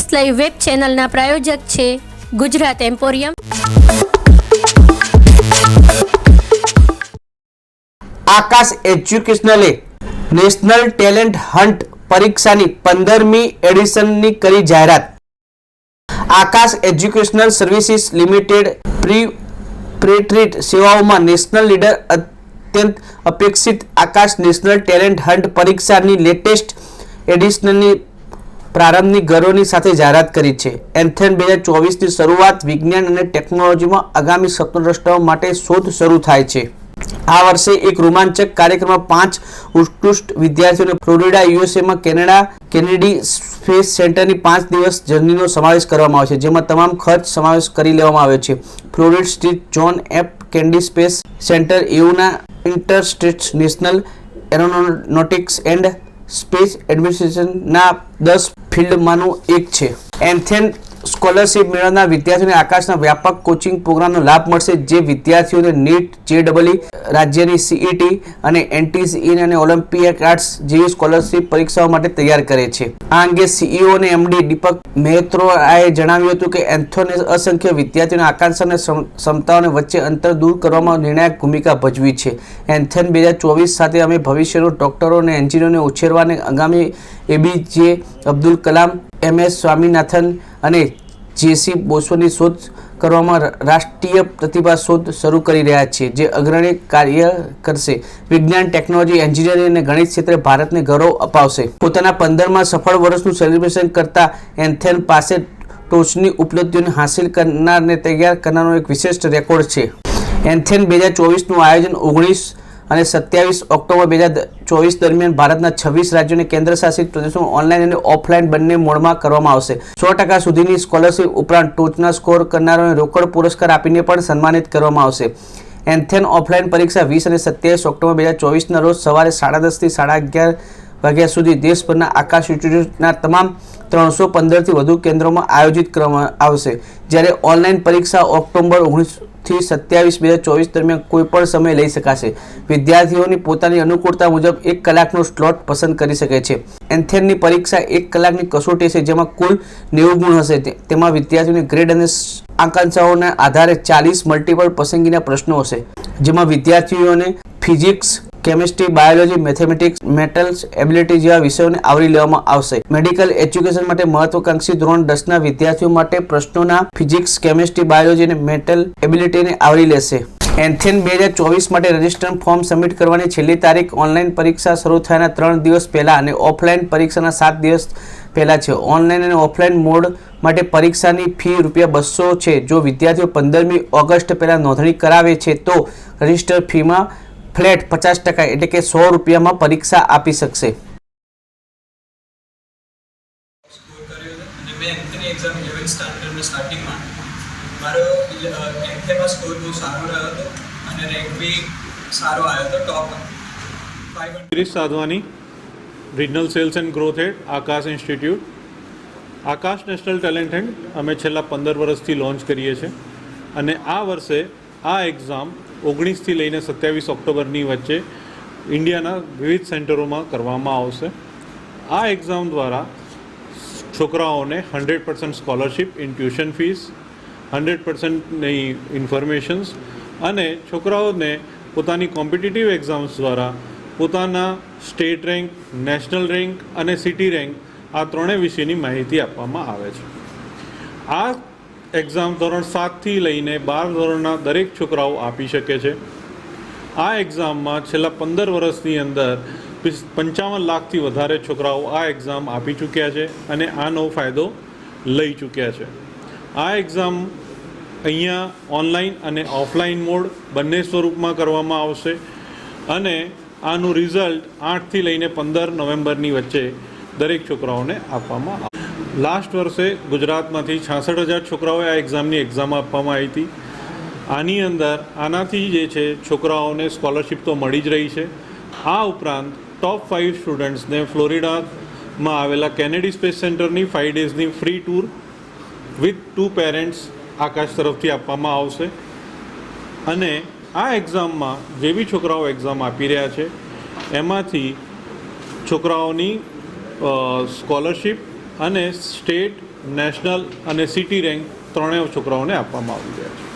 Sports live web ચેનલના પ્રાયોજક છે Gujarat emporium. આકાશ એજ્યુકેશનલે national Talent hunt પરીક્ષાની 15મી એડિશનની કરી જાહેરાત। આકાશ એજ્યુકેશનલ સર્વિસીસ લિમિટેડ પ્રી-ટ્રીટ સેવાઓમાં નેશનલ લીડર અત્યંત અપેક્ષિત આકાશ નેશનલ ટેલેન્ટ હન્ટ પરીક્ષાની લેટેસ્ટ એડિશનની પ્રારંભની ગૌરવની સાથે જાહેરાત કરી છે। એન્થન 2024ની શરૂઆત વિજ્ઞાન અને ટેકનોલોજીમાં આગામી સ્વપ્નદ્રષ્ટાઓ માટે શોધ શરૂ થાય છે। આ વર્ષે એક રોમાંચક કાર્યક્રમમાં 5 ઉત્કૃષ્ટ વિદ્યાર્થીઓને ફ્લોરિડા યુએસએમાં કેનેડી સ્પેસ સેન્ટરની 5 દિવસ જર્નીનો સમાવેશ કરવામાં આવ્યો છે, જેમાં તમામ ખર્ચ સમાવેશ કરી લેવામાં આવ્યો છે। ફ્લોરિડા સ્થિત John F Kennedy Space Center એયુના Interstate National Aeronautics and Space એડમિનિસ્ટ્રેશનના 10 ફિલ્ડમાંનું એક છે। એન્થન સ્કોલરશિપ મેળવનાર વિદ્યાર્થીઓને આકાશના વ્યાપક કોચિંગ પ્રોગ્રામનો લાભ મળશે, જે વિદ્યાર્થીઓને નીટ, જેઈઈ, રાજ્યની સીઈટી અને એનટીસીઈ અને ઓલિમ્પિયાડ્સ જેવી સ્કોલરશિપ પરીક્ષાઓ માટે તૈયાર કરે છે। આ અંગે સીઈઓ અને એમડી દીપક મહેત્રાએ જણાવ્યું હતું કે એન્થોને અસંખ્ય વિદ્યાર્થીઓની આકાંક્ષા અને ક્ષમતાઓને વચ્ચે અંતર દૂર કરવામાં નિર્ણાયક ભૂમિકા ભજવી છે। એન્થન 2024 સાથે અમે ભવિષ્યના ડોક્ટરો અને એન્જિનિયરોને ઉછેરવાને આગામી એપીજે અબ્દુલ કલામ, એમએસ સ્વામીનાથન અને જેસી બોસની શોધ કરવામાં રાષ્ટ્રીય પ્રતિભા શોધ શરૂ કરી રહ્યા છીએ, જે અગ્રણી કાર્ય કરશે, વિજ્ઞાન, ટેકનોલોજી, એન્જિનિયરિંગ અને ગણિત ક્ષેત્રે ભારતને ગૌરવ અપાવશે। પોતાના 15મા સફળ વર્ષનું સેલિબ્રેશન કરતા એન્થન પાસે ટોચની ઉપલબ્ધિઓને હાંસિલ કરનારને તૈયાર કરનારનો એક વિશિષ્ટ રેકોર્ડ છે। એન્થન 2024નું આયોજન 19 અને 27 ઓક્ટોબર 2024 દરમિયાન ભારતના 26 રાજ્યો અને કેન્દ્રશાસિત પ્રદેશોમાં ઓનલાઈન અને ઓફલાઈન બંને મોડમાં કરવામાં આવશે। 100% સુધીની સ્કોલરશિપ ઉપરાંત ટોચના સ્કોર કરનારાઓને રોકડ પુરસ્કાર આપીને પણ સન્માનિત કરવામાં આવશે। એન્થન ઓફલાઈન પરીક્ષા 20 અને 27 ઓક્ટોબર 2024ના રોજ સવારે 10:30 થી 11:30 વાગ્યા સુધી દેશભરના આકાશ ઇન્સ્ટિટ્યૂટના તમામ 315થી વધુ કેન્દ્રોમાં આયોજિત કરવામાં આવશે, જ્યારે ઓનલાઈન પરીક્ષા ઓક્ટોબર 19 થી 27 2024 દરમિયાન કોઈપણ સમય લઈ શકાશે। વિદ્યાર્થીઓની પોતાની અનુકૂળતા મુજબ 1 કલાકનો સ્લોટ પસંદ કરી શકે છે। એન્થનની પરીક્ષા 1 કલાકની કસોટી છે, જેમાં કુલ 90 ગુણ હશે। તેમાં વિદ્યાર્થીઓની ગ્રેડ અને આકાંક્ષાઓના આધારે 40 મલ્ટિપલ પસંદગીના પ્રશ્નો હશે, જેમાં વિદ્યાર્થીઓને physics, chemistry, biology, mathematics, metals, ability જેવા વિષયોને આવરી લેવામાં આવશે। મેડિકલ એજ્યુકેશન માટે મહત્વાકાંક્ષી ધોરણ 10ના વિદ્યાર્થીઓ માટે પ્રશ્નોના ફિઝિક્સ, કેમિસ્ટ્રી, બાયોલોજી અને મેટલ એબિલિટીને આવરી લેશે। એન્થન 2024 માટે રજિસ્ટ્રેશન ફોર્મ સબમિટ કરવાની છેલ્લી તારીખ ઓનલાઈન પરીક્ષા શરૂ થયાના 3 દિવસ પહેલા અને ઓફલાઈન પરીક્ષાના 7 દિવસ પહેલા છે। ઓનલાઈન અને ઓફલાઈન મોડ માટે પરીક્ષાની ફી ₹200 છે। જો વિદ્યાર્થીઓ 15મી ઓગસ્ટ પહેલા નોંધણી કરાવે છે તો રજિસ્ટર ફીમાં ફ્લેટ 50% એટલે કે ₹100 પરીક્ષા આપી શકશે। મારો એન્થમાં સ્કોર બહુ સારો રહ્યો હતો અને રેન્ક બી સારો આવ્યો હતો, top 500। Girish Sadhwani, regional sales and growth head, Aakash Institute. Aakash National Talent Hunt અમે છેલ્લા 15 વર્ષથી લોન્ચ કરીએ છીએ અને આ વર્ષે આ એક્ઝામ 19 થી લઈને 27 ઓક્ટોબરની વચ્ચે ઇન્ડિયાના વિવિધ સેન્ટરોમાં કરવામાં આવશે। આ એક્ઝામ દ્વારા છોકરાઓને 100% scholarship in tuition fees, 100% informations અને છોકરાઓને પોતાની કોમ્પિટિટિવ એક્ઝામ્સ દ્વારા પોતાના સ્ટેટ રેન્ક, નેશનલ રેન્ક અને સિટી રેન્ક આ ત્રણેય વિશેની માહિતી આપવામાં આવે છે। આ એક્ઝામ ધોરણ 7 થી લઈને 12 ધોરણના દરેક છોકરાઓ આપી શકે છે। આ એક્ઝામમાં છેલ્લા 15 વર્ષની અંદર 55 લાખથી વધારે છોકરાઓ આ એક્ઝામ આપી ચૂક્યા છે અને આનો ફાયદો લઈ ચૂક્યા છે। આ એક્ઝામ અહીંયા ઓનલાઈન અને ઓફલાઈન મોડ બંને સ્વરૂપમાં કરવામાં આવશે અને આનું રિઝલ્ટ 8 થી લઈને 15 નવેમ્બરની વચ્ચે દરેક છોકરાઓને આપવામાં આવશે। લાસ્ટ વર્ષે ગુજરાતમાંથી 66,000 છોકરાઓએ આ એક્ઝામની એક્ઝામ આપવામાં આવી હતી। આની અંદર આનાથી જે છે છોકરાઓને સ્કોલરશિપ તો મળી જ રહી છે। આ ઉપરાંત ટોપ 5 સ્ટુડન્ટ્સને ફ્લોરિડામાં આવેલા કેનેડી સ્પેસ સેન્ટરની 5 ડેઝની ફ્રી ટૂર વિથ 2 પેરેન્ટ્સ આકાશ તરફથી આપવામાં આવશે અને આ એક્ઝામમાં જે બી છોકરાઓ એક્ઝામ આપી રહ્યા છે એમાંથી છોકરાઓની સ્કોલરશિપ અને સ્ટેટ નેશનલ અને સિટી રેન્ક ત્રણેય છોકરાઓને આપવામાં આવી રહ્યા છે.